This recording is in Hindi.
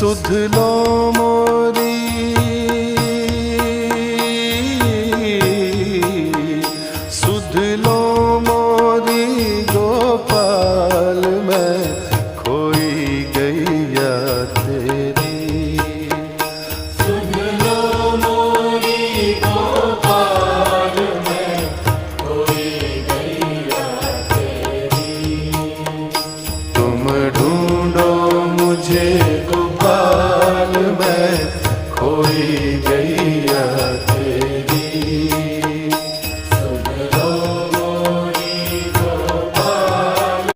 सुध लो मोरी सुध लो मोरी गोपाल मैं खोई गैया तेरी। सुध लो मोरी गोपाल मैं खोई गैया तेरी। तुम ढूंढो मुझे गोपाल मैं खोई